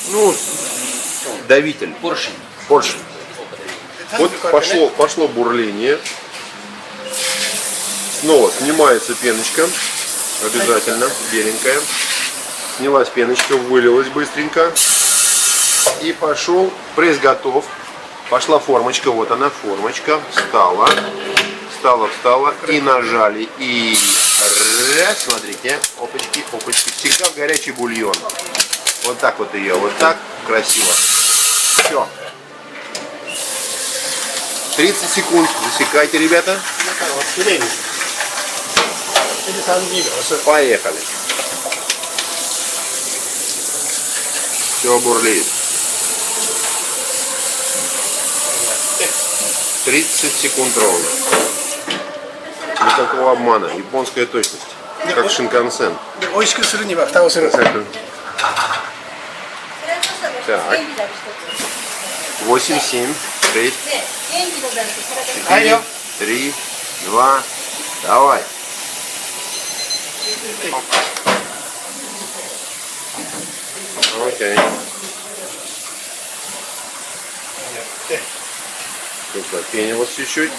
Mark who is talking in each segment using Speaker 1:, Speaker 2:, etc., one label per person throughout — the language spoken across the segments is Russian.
Speaker 1: Ну, давитель.
Speaker 2: Поршень.
Speaker 1: Поршень. Вот пошло бурление. Снова снимается пеночка. Обязательно. Беленькая. Снялась пеночка, вылилась быстренько. И пошел. Пресс готов. Пошла формочка. Вот она, формочка. Встала. Встала. И нажали. И раз, смотрите. Опачки, опачки. Всегда в горячий бульон. Вот так вот ее. Вот так. Красиво. Все. 30 секунд. Засекайте, ребята. Поехали. Все бурлит. 30 секунд ровно. Никакого обмана. Японская точность. Как шинкансен. Так. 8, 7, 6, 4, 3, 2, давай. Окей. Тут запенилось чуть-чуть.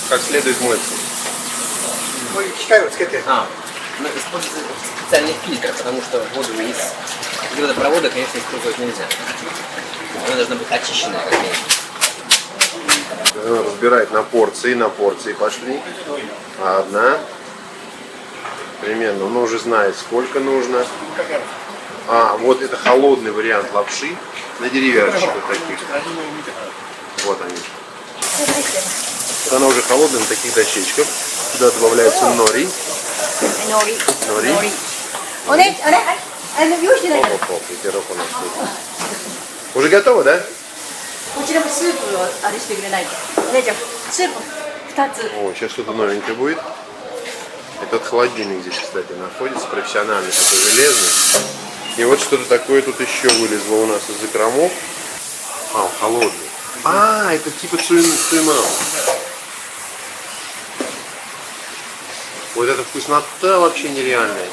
Speaker 1: Как следует мыться.
Speaker 2: Используется специальный фильтр, потому что воду из водопровода, конечно, использовать нельзя. Она должна быть очищенная, как минимум.
Speaker 1: Разбирать на порции пошли. Одна. Примерно, он уже знает, сколько нужно. А, вот это холодный вариант лапши на деревяшечках таких. Вот они. Вот она уже холодная на таких дощечках. Сюда добавляется нори. Уже готово, да? О, сейчас что-то новенькое будет. Этот холодильник здесь, кстати, находится, профессиональный, такой железный. И вот что-то такое тут еще вылезло у нас из закромов. А, холодный. А, это типа цуймао. Вот эта вкуснота вообще нереальная.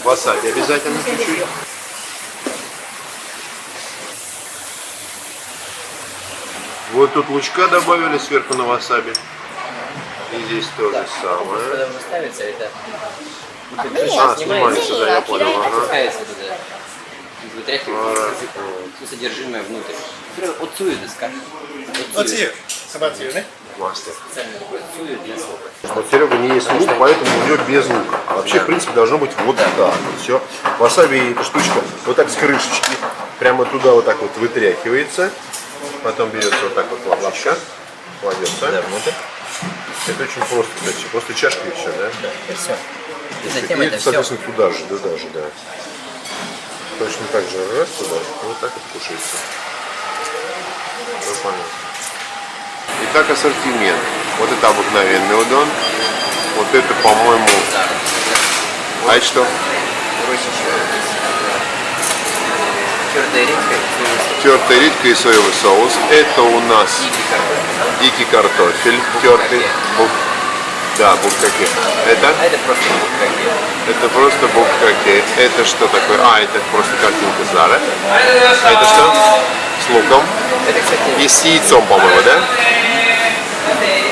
Speaker 1: Васаби обязательно чуть-чуть. Вот тут лучка добавили сверху на васаби. И здесь то же самое.
Speaker 2: Когда уже ставится, это...
Speaker 1: снимается, да, я понял.
Speaker 2: Опускается туда. Вытряхивается все содержимое внутрь. Оцую доска.
Speaker 1: Мастер.
Speaker 2: Специально такой оцую для сока.
Speaker 1: Вот Серега не ест лук, поэтому у нее без лука. А вообще, в принципе, должно быть вот так. Вот все. Васаби, эта штучка, вот так с крышечки. Прямо туда вот так вот вытряхивается. Потом берется вот так вот лапша. Кладется.
Speaker 2: Да, внутрь.
Speaker 1: Это очень просто, кстати. Просто чашка и все, да?
Speaker 2: Да, и все. И затем
Speaker 1: и
Speaker 2: это все.
Speaker 1: соответственно, туда же, да. Точно так же раз туда, и вот так вот кушается. Все понятно. Итак, ассортимент. Вот это обыкновенный удон. Вот это, по-моему... А это что? Тертая редька и соевый соус. Это у нас дикий картофель тертый. Да, буккаке. Это?
Speaker 2: Это просто буккаке.
Speaker 1: Это просто буккаке. Это что такое? А, это просто картинка Зара. Это что? С луком.
Speaker 2: Это, кстати,
Speaker 1: И с яйцом, по-моему, да?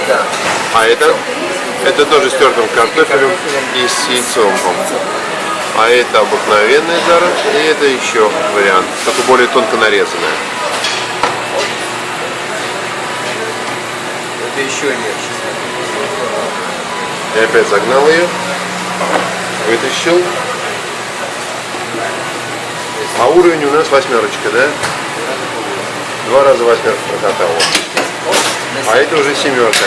Speaker 2: Да.
Speaker 1: А это? Это тоже с тертым картофелем и с яйцом, по-моему. А это обыкновенная Зара. И это еще вариант, только более тонко нарезанная.
Speaker 2: Это еще легче.
Speaker 1: Я опять загнал ее, вытащил. А уровень у нас восьмерочка, да? 2 раза восьмерку прокатал. А это уже семерка.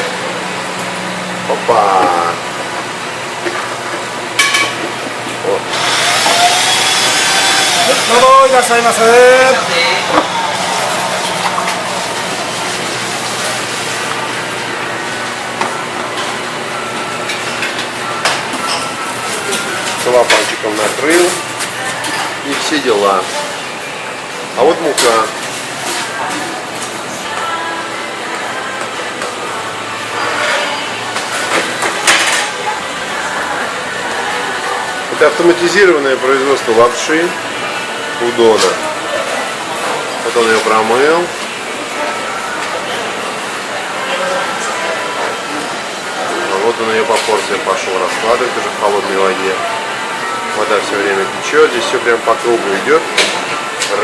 Speaker 1: Опа! Вот. Целлофанчиком накрыл. И все дела. А вот мука. Это автоматизированное производство лапши удона. Вот он ее промыл. Вот он ее по порциям пошел раскладывать уже в холодной воде. Вода все время течет, здесь все прям по кругу идет.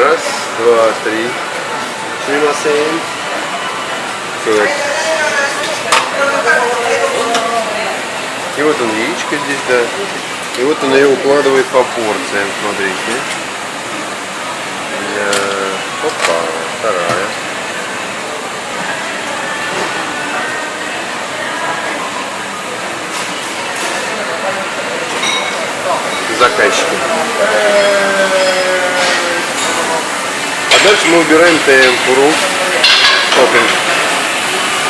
Speaker 1: Раз, два, три. Снимасен. И вот он яичко здесь, да. И вот он ее укладывает по порциям, смотрите. Опа, вторая. Заказчики. А дальше мы убираем темпуру. Топпинг.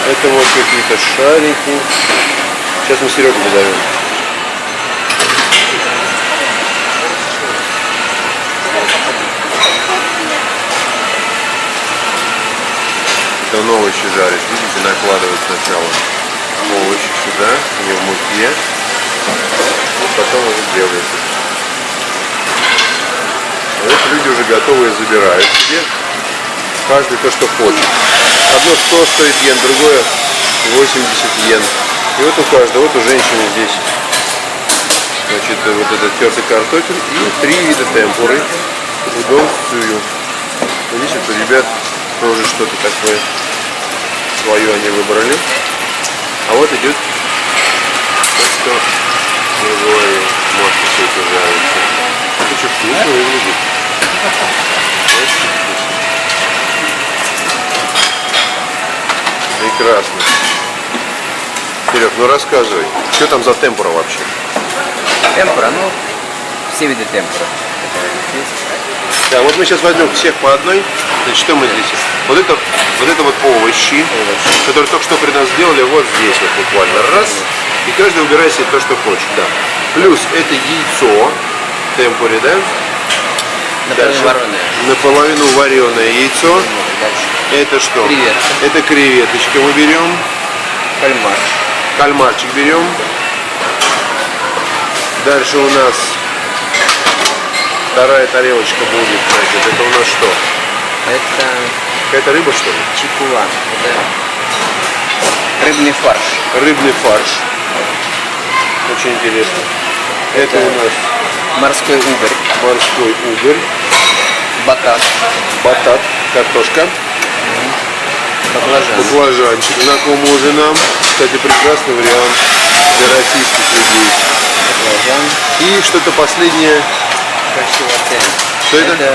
Speaker 1: Это вот какие-то шарики. Сейчас мы Серегу позовем. Это он овощи жарит. Видите, накладывает сначала овощи сюда, не в муке. Потом уже делается. Вот люди уже готовые забирают себе. Каждый то, что хочет. Одно 100 стоит йен, другое 80 йен. И вот у каждого, вот у женщины здесь, значит, вот этот тертый картофель и 3 вида темпуры. Удон с цую. Здесь вот у ребят тоже что-то такое свое они выбрали. А вот идет то, что я говорю, масло все это жарится. Это что, вкусно выглядит? Очень вкусно. Прекрасно. Серег, ну рассказывай, что там за темпура вообще?
Speaker 2: Темпура, ну, все виды темпура.
Speaker 1: Да, вот мы сейчас возьмем всех по одной. Значит, что мы здесь? Вот это вот овощи, которые только что при нас сделали вот здесь вот буквально. Раз. И каждый убирает себе то, что хочет. Да. Плюс это яйцо в темпуре, да?
Speaker 2: Наполовину вареное.
Speaker 1: Наполовину вареное яйцо.
Speaker 2: Дальше.
Speaker 1: Это что?
Speaker 2: Креветка.
Speaker 1: Это креветочка мы берем.
Speaker 2: Кальмар.
Speaker 1: Кальмарчик берем. Дальше у нас вторая тарелочка будет, значит, это у нас что?
Speaker 2: Это
Speaker 1: Какая-то рыба, что ли?
Speaker 2: чикула. Это рыбный фарш.
Speaker 1: Рыбный фарш. Очень интересно. Это у нас
Speaker 2: морской угорь.
Speaker 1: морской угорь.
Speaker 2: Батат.
Speaker 1: Батат. Картошка.
Speaker 2: Баклажан.
Speaker 1: Баклажанчик. Знакомый уже нам. Кстати, прекрасный вариант для российских людей.
Speaker 2: Баклажан.
Speaker 1: И что-то последнее.
Speaker 2: Красиво.
Speaker 1: Что это?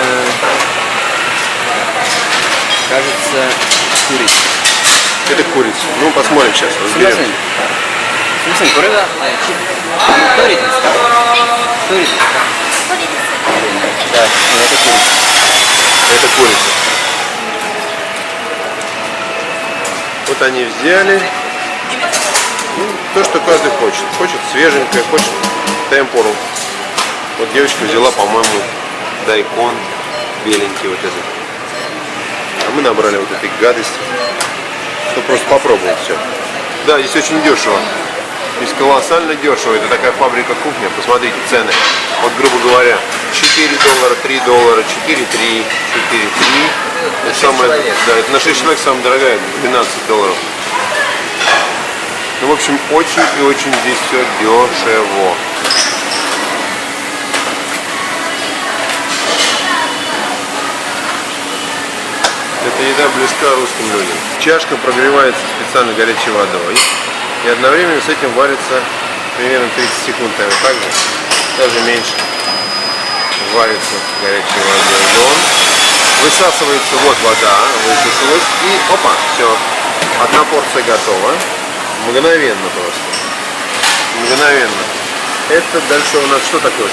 Speaker 2: Кажется, курица.
Speaker 1: Это курица. Ну, посмотрим сейчас. Разберем.
Speaker 2: Смотри, курица. Торит. Торит. Да, это курица.
Speaker 1: Это курица. Вот они взяли. Ну, то, что каждый хочет. Хочет свеженькое, хочет темпуру. Вот девочка взяла, по-моему, дайкон беленький вот этот. А мы набрали вот этой гадости. Чтобы просто попробовать все. Да, здесь очень дешево. Здесь колоссально дешево. Это такая фабрика кухня. Посмотрите цены. Вот, грубо говоря, $4, $3, 4,3, 4,3. Это самое, да, это на 6 человек самая дорогая, $12. Ну, в общем, очень и очень здесь все дешево. Эта еда близка русским людям. Чашка прогревается специально горячей водой. И одновременно с этим варится примерно 30 секунд. Так же, даже меньше. Варится горячей водой. Дон. Высасывается, вот вода, высосалась. И опа, все. Одна порция готова. Мгновенно просто. Мгновенно. Это дальше у нас что такое?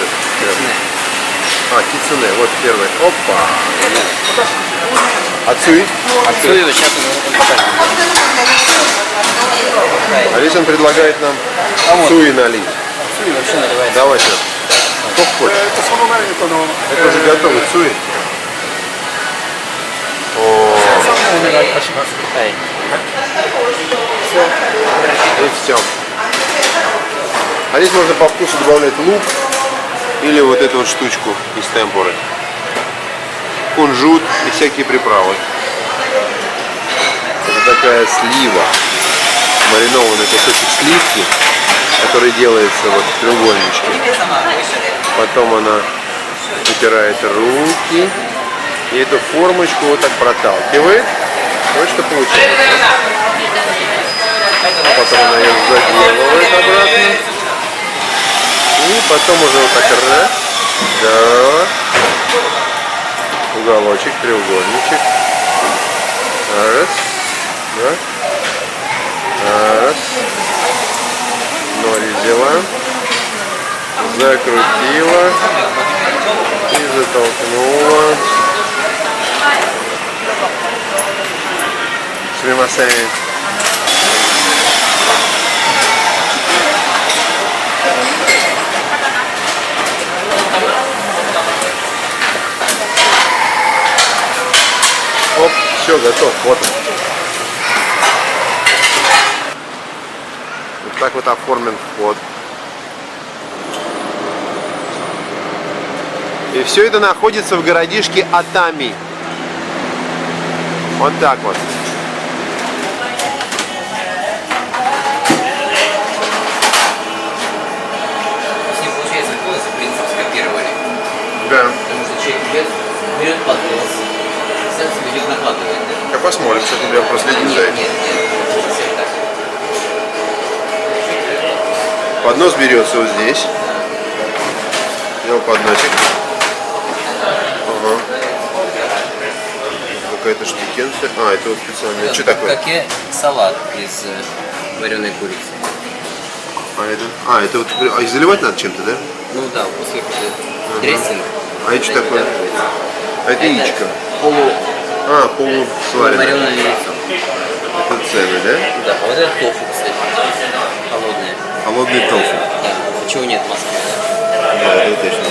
Speaker 1: Кицуне. Вот первый. Опа. Ацуи?
Speaker 2: Ацуи, сейчас он покажет.
Speaker 1: Алисан предлагает нам цуи налить.
Speaker 2: Ацуи вообще наливается.
Speaker 1: Давай сейчас. Сколько хочешь. Это уже готовый цуи. О, и все. А здесь можно по вкусу добавлять лук или вот эту вот штучку из темпуры. Кунжут и всякие приправы. Это такая слива. Маринованный кусочек сливки, который делается вот в треугольничке. Потом она вытирает руки и эту формочку вот так проталкивает. Вот что получается. Потом она ее заделывает обратно. И потом уже вот так раз. Да. Уголочек, треугольничек. Раз. Да. Раз. Ноль взяла. Закрутила. И затолкнула. Сумимасен. Оп, все, готов. Вот он. Вот так вот оформлен вход. И все это находится в городишке Атами. Вот так вот.
Speaker 2: С ним получается полностью принцип скопировали.
Speaker 1: Да.
Speaker 2: Потому что человек берет поднос, сам себе идет накладывает, да?
Speaker 1: Я посмотрим, кстати, я проследить за этим.
Speaker 2: Нет, совсем так.
Speaker 1: Поднос берется вот здесь. Взял подносик. Ага. Какая-то штукенция. А, это вот специально.
Speaker 2: Да,
Speaker 1: Что такое?
Speaker 2: Как и салат из вареной курицы.
Speaker 1: Это вот. А, и заливать надо чем-то, да?
Speaker 2: Ну да, после дрессинг.
Speaker 1: А это что такое? А это яичко. Полусваренное.
Speaker 2: Вареное яйцо.
Speaker 1: Это цены, да?
Speaker 2: Да, а вот это тофу, кстати. Холодное.
Speaker 1: Холодный тофу.
Speaker 2: Да. Чего нет в Москве, да?
Speaker 1: Да, это точно.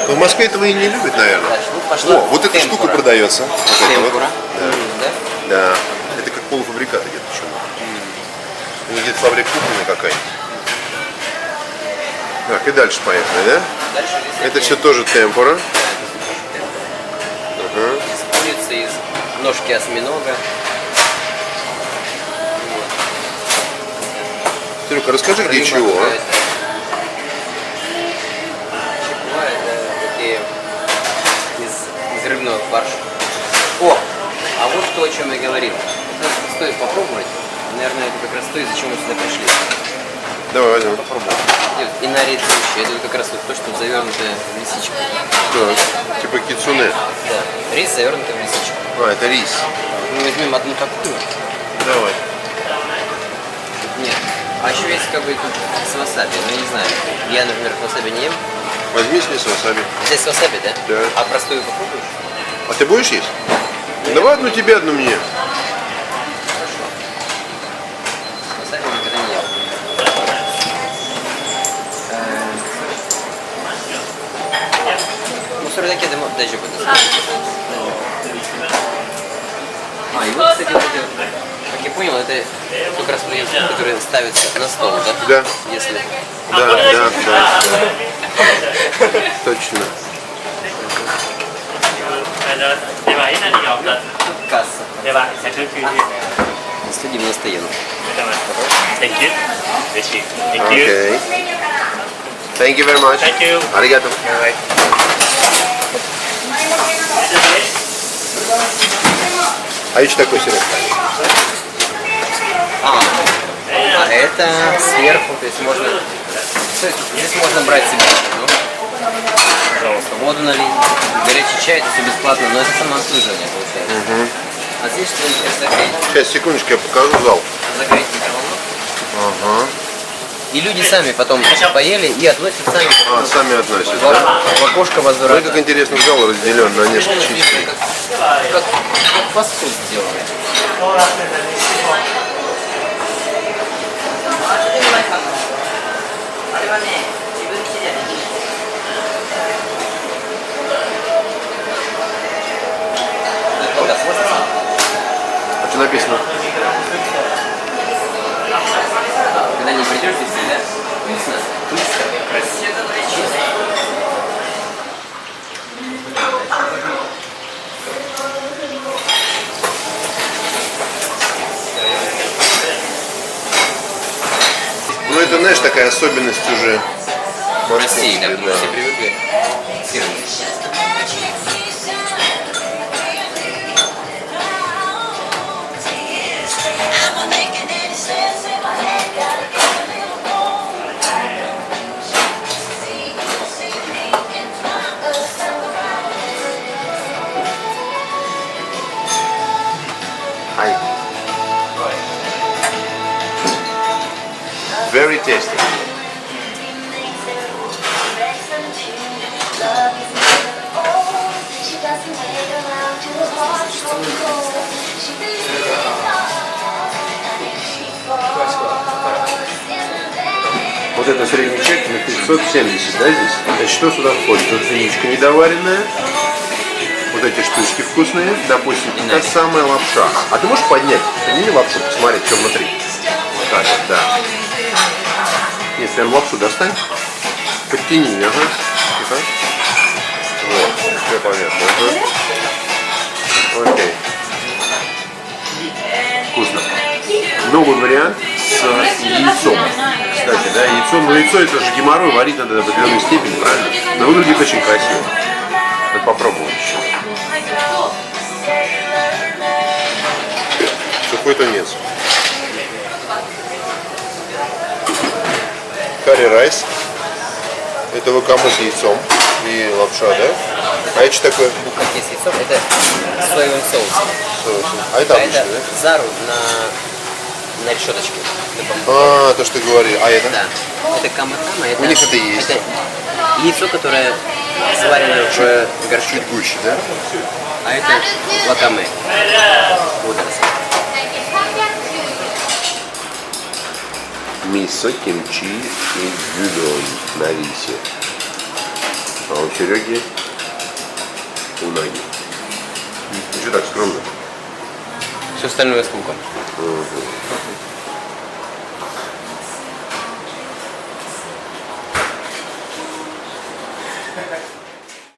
Speaker 1: Но в Москве этого и не любят, наверное.
Speaker 2: Дальше, ну, пошла
Speaker 1: О, вот эта
Speaker 2: темпура.
Speaker 1: штука продается. Вот это вот.
Speaker 2: Темпура.
Speaker 1: Да.
Speaker 2: Да?
Speaker 1: Да. Это как полуфабрикат где-то еще. Ну, где-то фабрика кухонная какая-нибудь. Так, и дальше поехали, да?
Speaker 2: Дальше здесь
Speaker 1: Это все тоже темпура.
Speaker 2: из курицы, из ножки осьминога.
Speaker 1: Серега, расскажи, где
Speaker 2: Рыба
Speaker 1: чего, а?
Speaker 2: какая-то. Чекуа — это такие из рыбного фарша. О! А вот то, о чем я говорил. Это стоит попробовать. Наверное, это как раз то, из-за чего мы сюда пришли.
Speaker 1: Давай возьмем.
Speaker 2: Попробуем. И нареть это вот как раз вот то, что завернутое в лисичку.
Speaker 1: Так, типа кицуне.
Speaker 2: Да. Рис завернутый в лисичку.
Speaker 1: А, это рис.
Speaker 2: Мы возьмем одну такую.
Speaker 1: Давай.
Speaker 2: Нет. А еще есть как бы тут с васаби, ну я не знаю. Я, например, васаби не ем.
Speaker 1: Возьми смесь васаби.
Speaker 2: Здесь васаби, да?
Speaker 1: Да.
Speaker 2: А простую попробуешь?
Speaker 1: А ты будешь есть? Давай одну тебе, одну мне.
Speaker 2: Васаби никогда не ел. Ну, сурдаки даже буду. А, и вот, кстати, вот эти вот, как я понял, это как раз продукты, которые ставятся на стол, да?
Speaker 1: Да.
Speaker 2: Если...
Speaker 1: Да. Точно.
Speaker 2: Тут касса. 190 йен.
Speaker 3: Thank you. Thank you.
Speaker 1: Окей. Thank you very much.
Speaker 3: Thank you.
Speaker 1: Аригато. А еще такой сироп.
Speaker 2: А это сверху, то есть можно... Здесь можно брать себе, ну, пожалуйста, воду налить, горячий чай, это все бесплатно, но это самообслуживание получается. А здесь что-нибудь закрыть.
Speaker 1: Сейчас, секундочку, я покажу зал.
Speaker 2: Закрыть микроволновку.
Speaker 1: Ага.
Speaker 2: И люди сами потом поели и относят сами
Speaker 1: А, сами относят.
Speaker 2: в окошко
Speaker 1: Смотри,
Speaker 2: возврата.
Speaker 1: как интересно зал разделен на несколько частей.
Speaker 2: Как фастфуд сделали.
Speaker 1: Ну это, знаешь, такая особенность уже
Speaker 2: В России, да,
Speaker 1: московской,
Speaker 2: все привыкли к сыру.
Speaker 1: Ай. Very tasty. Вот это средний чек на 570, да, здесь? Значит, что сюда входит? Вот свиничка недоваренная, вот эти штучки вкусные, допустим, и та самая лапша. А ты можешь поднять, подними лапшу, посмотреть, что внутри? Вот так вот, да. Нет, прям лапшу достань. Подтяни, ага. Тихо. Вот, все понятно. Ага. Окей. Вкусно. Новый вариант с яйцом. Кстати, да, яйцо, но яйцо это же геморрой, варить надо до определенной степени, правильно? Но выглядит очень красиво. Надо попробовать еще. Сухой тунец. Карри райс. Это вакаму с яйцом и лапша, да? А это что такое?
Speaker 2: Буханки с яйцом, это соевым соусом.
Speaker 1: А это
Speaker 2: А
Speaker 1: обычный,
Speaker 2: это
Speaker 1: да?
Speaker 2: зару на решеточке.
Speaker 1: А, то, что ты говорил. А это?
Speaker 2: Да. Это каматама. Это,
Speaker 1: У них это есть.
Speaker 2: Это яйцо, которое сварено в горшке.
Speaker 1: Чуть гуще, да?
Speaker 2: А это вакаме. Водоросли.
Speaker 1: Мисо, кимчи и гюдон на рисе. А у Сереги унаги. Что так скромно?
Speaker 2: Все остальное с луком.
Speaker 1: Угу.